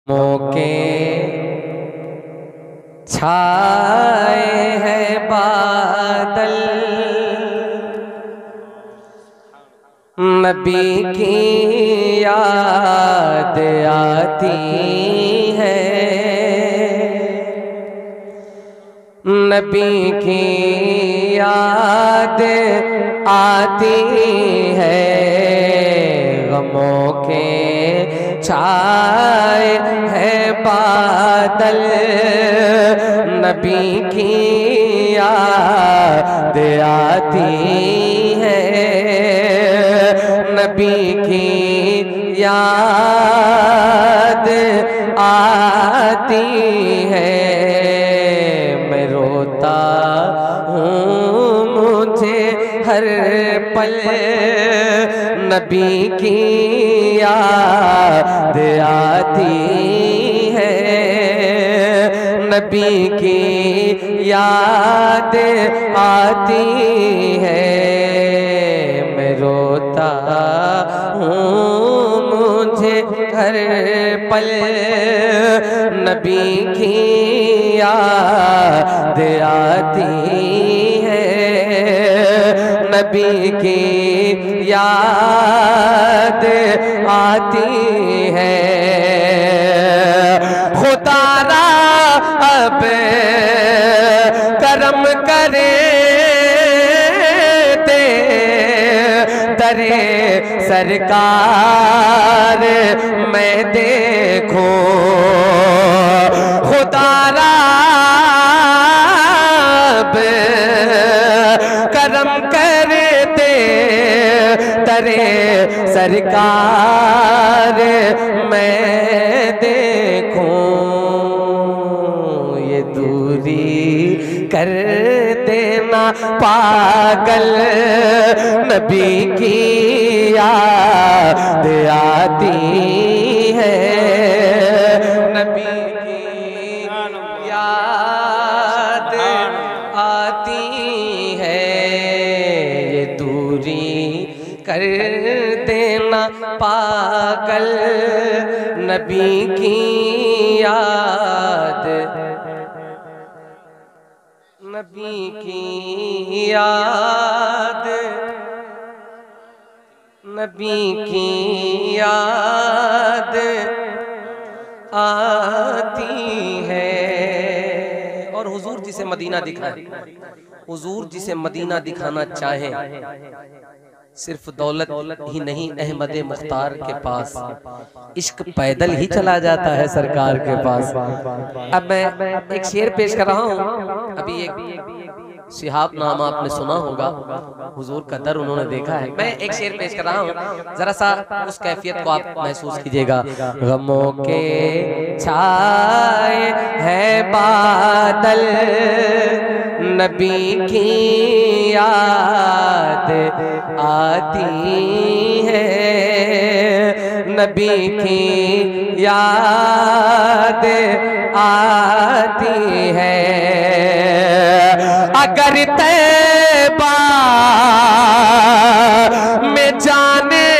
मौके छाए हैं बादल, नबी की याद आती है, नबी की याद आती है। गमों के छाए हैं बादल, नबी की याद आती है, नबी की याद आती है। मैं रोता हूँ मुझे हर पल, नबी की याद आती है, नबी की याद आती है। मैं रोता हूँ मुझे हर पल, नबी की याद आती है, नबी की याद आती है। खुदा अब करम करे दे दरे सरकार मैं देखूं, खुदा अब करम करे दे दरे सरकार मैं देखूं। ये दूरी कर देना पागल, नबी की याद आती है, नबी की याद आती है। ये दूरी कर देना पागल, नबी की याद, नबी की याद, नबी की याद आती है। और हुजूर जिसे मदीना दिखाए, हुजूर जिसे मदीना दिखाना चाहे, सिर्फ दौलत ही नहीं, अहमद मुख्तार के पास इश्क पैदल ही चला जाता है सरकार के पास। अब मैं एक शेर पेश कर रहा हूँ। अभी एक शिहाब नाम आपने सुना होगा, हुजूर का दर उन्होंने देखा है। मैं एक शेर पेश कर रहा हूँ, जरा सा उस कैफियत को आप महसूस कीजिएगा। गमों के छाए हैं बादल, नबी की याद आती है, नबी की याद आती है। अगर तैबा में जाने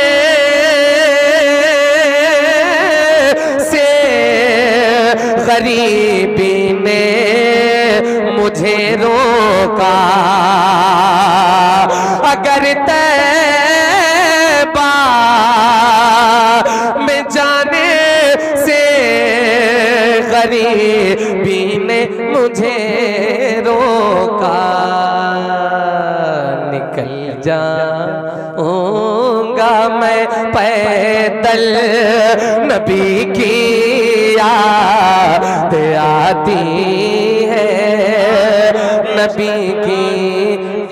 से गरीबी ने मुझे रोका, अगर तैबा में जाने से गरीबी ने मुझे रोका, निकल जाऊंगा मैं पैदल, नबी की याद आती है, नबी की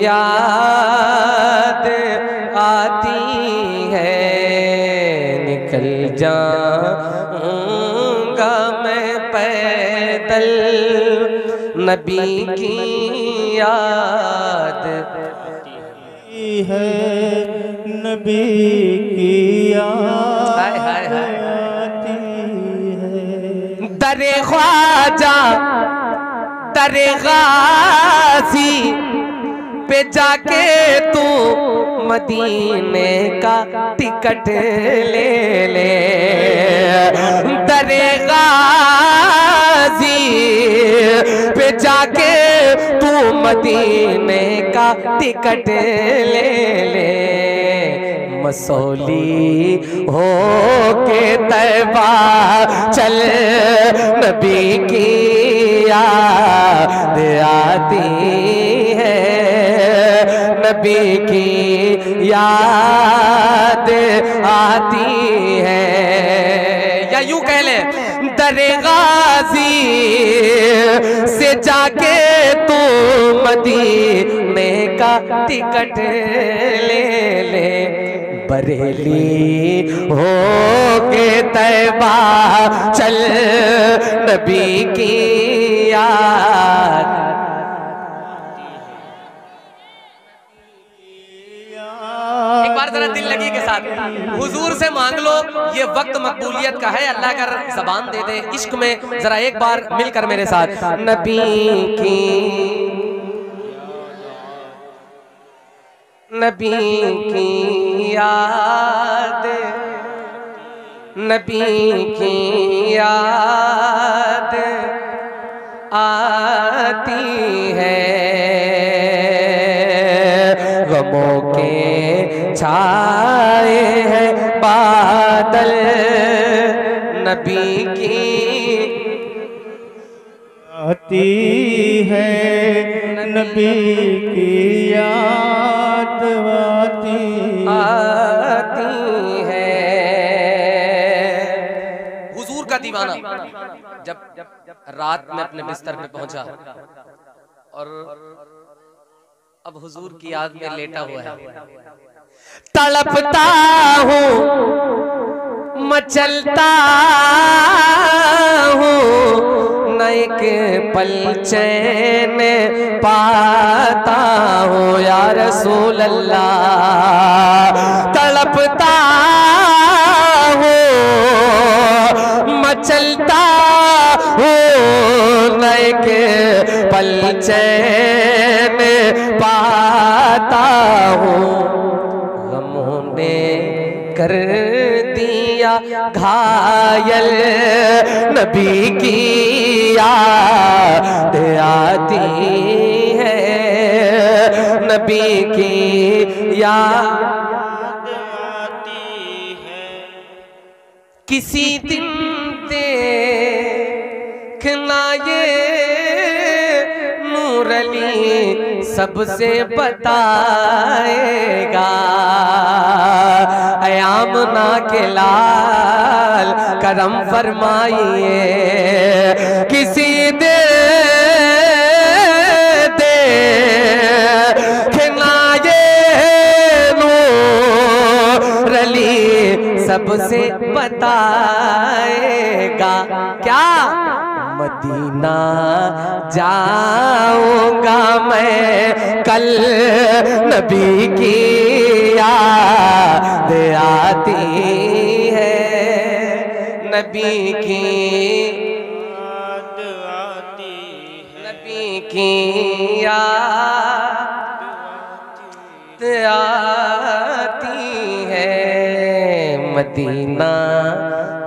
याद आती है। निकल जाऊंगा मैं पैदल, नबी की याद है, नबी की याद आती है। दरे ख्वाजा दरे गाजी पे जाके तू मदीने का टिकट ले ले, दरे गाजी पे जाके तू मदीने का टिकट ले ले। मसौली हो के तैबा चल, नबी की याद आती है, नबी की याद आती है। या यूं कह ले, दरे गाजी से जाके तू मदीने का टिकट ले ले, बरेली हो के तैबा चल, नबी की याद। एक बार जरा दिल लगी के साथ हुजूर से मांग लो, ये वक्त मकबूलियत का है। अल्लाह अगर ज़बान दे दे इश्क में, जरा एक बार मिलकर मेरे साथ, नबी की, नबी की याद, नबी की याद आती है, गमों के छाए हैं बादल, नबी की आती है, नबी की याद आती है। हुजूर का दीवाना जब रात में अपने बिस्तर पे पहुंचा और अब हुजूर की याद में लेटा हुआ है, तड़पता हूँ मचलता हूँ, न एक पल चैन पाता हूँ या रसूल अल्लाह। तड़पता हूँ मचलता हूँ, न एक पल चैन पाता हूँ, गमों ने कर दिया घायल, नबी की याद आती है, नबी की याद आती है। किसी दिन देखना ये नूर अली सबसे बताएगा, आमना के लाल करम फरमाइए। किसी दे देखना ये नूर अली सबसे बताएगा, क्या मदीना जाऊंगा मैं कल, नबी की याद आती है, नबी की याद आती है, नबी की याद आती है। मदीना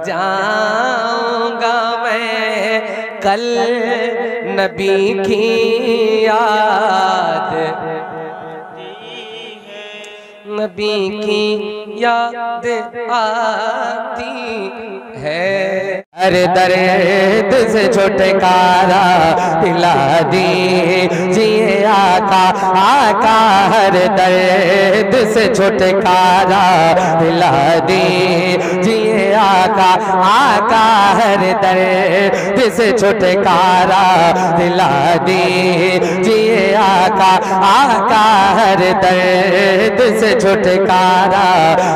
जाऊंगा मैं कल, नबी की याद, नबी की याद आती है। हर दर्द से छुटकारा दिला दीजिए आका, आका हर दर्द से छुटकारा दिला दीजिए आका, आका हर दर्द से छुटकारा दिला दीजिए आका, आका हर दर्द से छुटकारा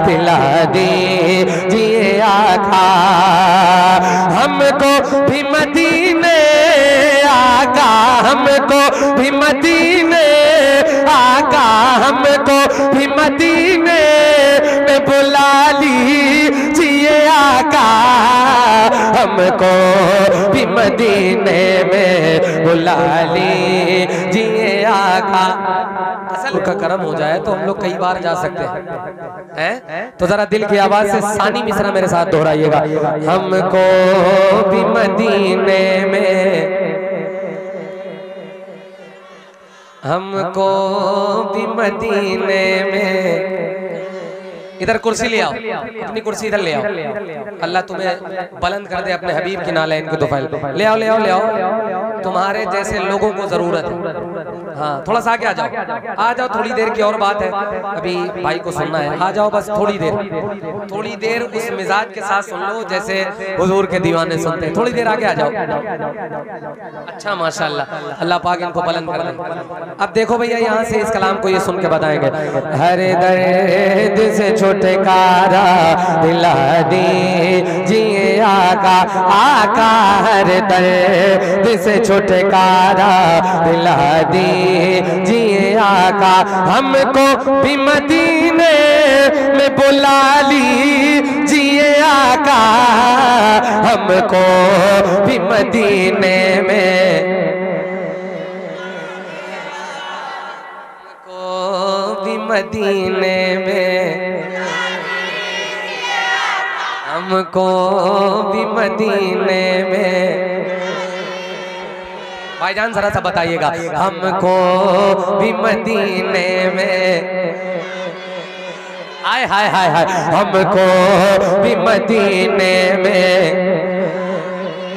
दिला दीजिए आका। हमको भी मदीने आका, हमको भी मदीने आका, हमको भी मदीने में बुला लीजिए आका, हमको भी मदीने में बुला लीजिए आका। असल का करम हो जाए तो हम लोग कई बार जा सकते हैं। तो जरा दिल की आवाज से सानी मिसरा मेरे साथ दोहराइएगा। हमको भी मदीने में, हमको भी मदीने में। इधर कुर्सी ले आओ, अपनी कुर्सी इधर ले आओ। अल्लाह तुम्हें बुलंद कर दे अपने हबीब की नालैन की तुफैल। ले आओ ले आओ ले आओ, तुम्हारे जैसे लोगों को जरूरत है। हाँ थोड़ा सा आगे आ जाओ, थोड़ी देर की और बात है, अभी भाई को सुनना है। आ जाओ बस थोड़ी देर उस मिजाज के साथ सुन लो जैसे हुजूर के दीवाने सुनते हैं। थोड़ी देर आगे आ जाओ। अच्छा माशाल्लाह, अल्लाह पाक इनको बुलंद कर दे। अब देखो भैया यहाँ से इस कलाम को ये सुन के बताएंगे। हर दर्द से छुटकारा दिला दीजिए आका, आका हर दर्द से छुटकारा दिला दीजिए आका। हमको भी मदीने में बुला लीजिए आका, हमको भी मदीने में, हमको भी मदीने में, हमको भी मदीने में। भाईजान जरा सा बताइएगा, हमको भी मदीने में। हाय हाय हाय हाय, हमको भी मदीने में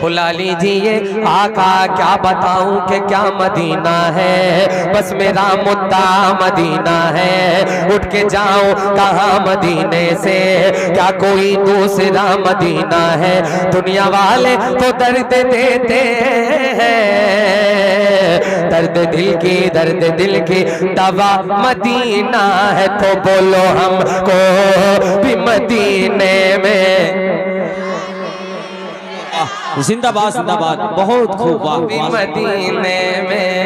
बुला लीजिए आका। क्या बताऊं कि क्या मदीना है, बस मेरा मुद्दा मदीना है। उठ के जाऊं कहाँ मदीने से, क्या कोई दूसरा मदीना है। दुनिया वाले तो दर्द देते हैं, दर्द दिल की दवा मदीना है। तो बोलो हमको भी मदीने में। जिंदाबाद जिंदाबाद, बहुत खूब। मदीने में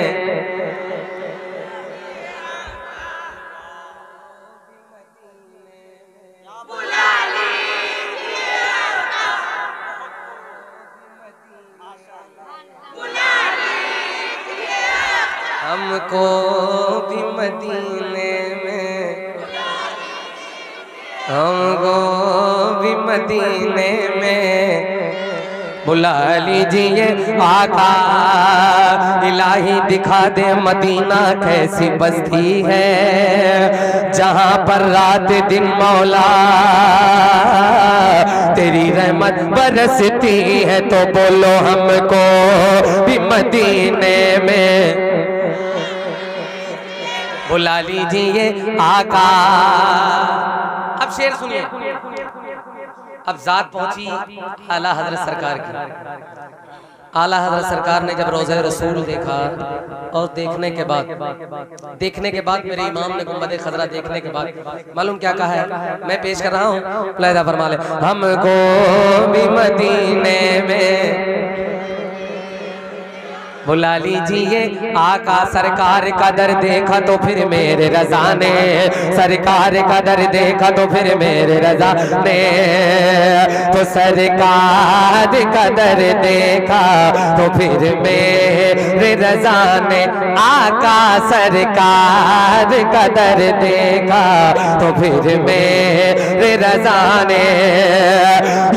हमको भी मदीने में, हमको भी मदीने में बुला लीजिए आका। इलाही दिखा दे मदीना कैसी बस्ती है, जहाँ पर रात दिन मौला तेरी रहमत बरसती है। तो बोलो हमको भी मदीने में बुला लीजिए आका। अब शेर सुनिए। अब जात पहुंची आला हजरत सरकार की। आला हजरत सरकार ने जब रोज़े रसूल देखा और देखने के बाद मेरे इमाम ने गुंबद खजरा देखने के बाद मालूम क्या कहा है, मैं पेश कर रहा हूँ, प्लेदा फरमा ले। हमको भी मदीने में बुला लीजिए आका। सरकार का दर देखा तो फिर मेरे रज़ा ने, सरकार का दर देखा तो फिर मेरे रज़ा ने। तो सरकार का दर देखा तो फिर मेरे रज़ा ने, आका सरकार का दर देखा तो फिर मेरे रज़ा ने।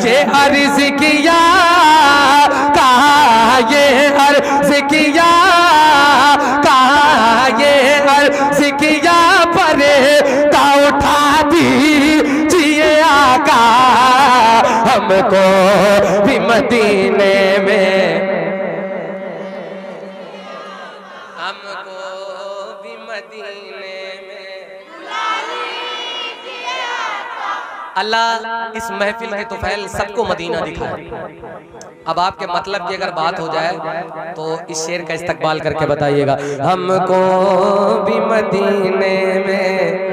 ये अर्ज़ किया कहा, ये अर्ज़ किया कहा, ये अर्ज़ किया पर ता उठा दीजिए आका। हमको भी मदीने में, हमको भी मदीने में। अल्लाह इस महफिल के तुफैल सबको मदीना दिखाए। अब आपके मतलब की अगर बात हो जाए तो इस शेर का इस्तकबाल करके बताइएगा। हमको भी मदीने में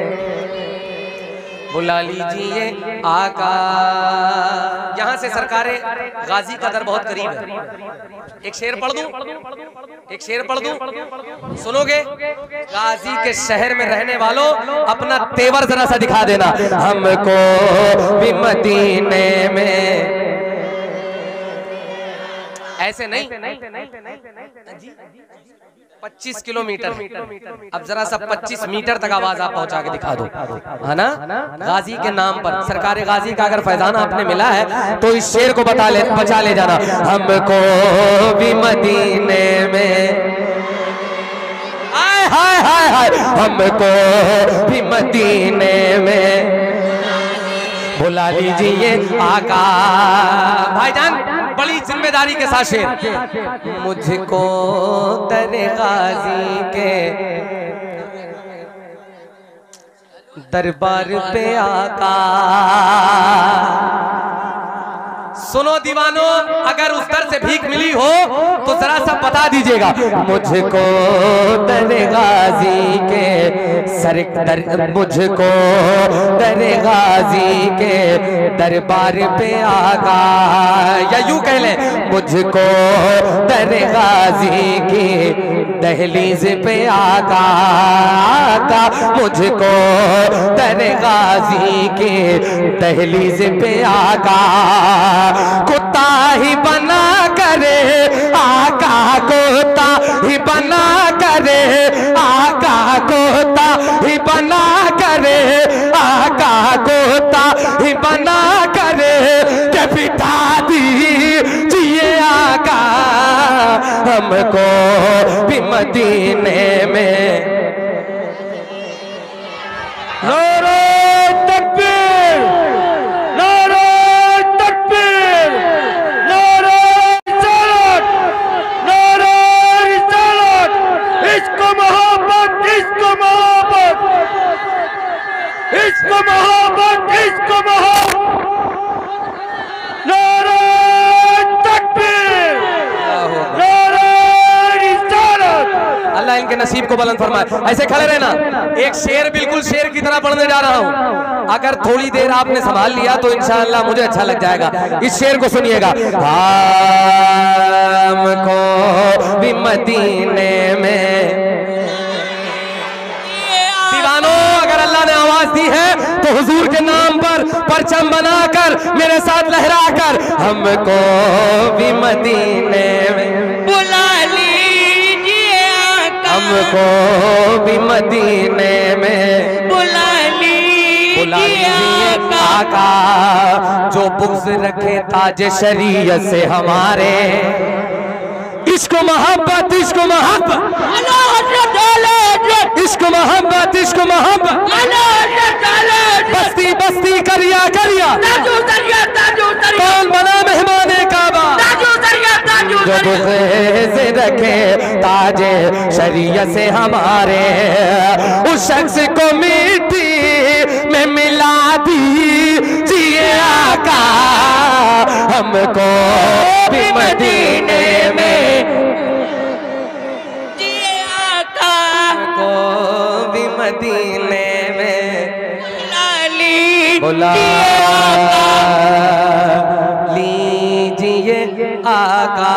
बुला लीजिए आका। यहाँ से सरकारे गाजी का दर बहुत करीब है। एक शेर पढ़ दूं, एक शेर पढ़ दूं, सुनोगे? गाजी के शहर में रहने वालों अपना तेवर जरा सा दिखा देना। हमको भी मदीने में ऐसे नहीं 25 किलोमीटर। अब जरा सा 25 मीटर तक आवाज आप पहुंचा के दिखा दो, है ना। गाजी के नाम पर सरकार गाजी का अगर फैजाना आपने मिला है तो इस शेर को बचा ले जाना। हमको भी मदीने में, हाय हाय हाय हाय, हमको भी मदीने में बुला लीजिए आका। भाईजान बड़ी जिम्मेदारी के साथ शेर। मुझको दरे गाजी के दरबार पे आका। सुनो दीवानों, अगर उस दर से भीख मिली हो तो जरा सा बता दीजिएगा। मुझको दरे गाजी के मुझको दरे गाजी के दरबार पे आका, या यूं कह ले मुझको दरे गाजी की दहलीज पे आका। मुझको दरे गाजी की दहलीज पे आका। कुत्ता ही बना करे आका, कुत्ता ही बना करे आका, कुत्ता ही बना करे आका, कुत्ता ही बना करे के बिठा दीजिए आका। हमको भी मदीने में। अल्लाह इनके नसीब को बुलंद फरमाए। ऐसे खड़े रहना। एक शेर बिल्कुल शेर की तरह पढ़ने जा रहा हूं। अगर थोड़ी देर आपने संभाल लिया तो इंशाअल्लाह मुझे अच्छा लग जाएगा। इस शेर को सुनिएगा। हमको भी मदीने में। दीवानों, अगर अल्लाह ने आवाज दी है तो हुजूर के नाम पर परचम बनाकर मेरे साथ लहराकर हमको भी मदीने में बुला लीजिए आका। हमको भी मदीने में बुला लीजिए आका। जो बुग़्ज़ रखे ताज शरीयत से हमारे, इश्क मोहब्बत इश्क मोहब्बत इश्क मोहब्बत इश्क मोहब्बत बस्ती बस्ती करिया करिया कौन बना मेहमाने काबा। जो बुग़्ज़ रखे ताजे शरीयत से हमारे, उस शख्स को मिट्टी में मिला दीजिए आका। हमको भी मदीने में जिए आका। हमको भी मदीने में बुला लीजिए आका।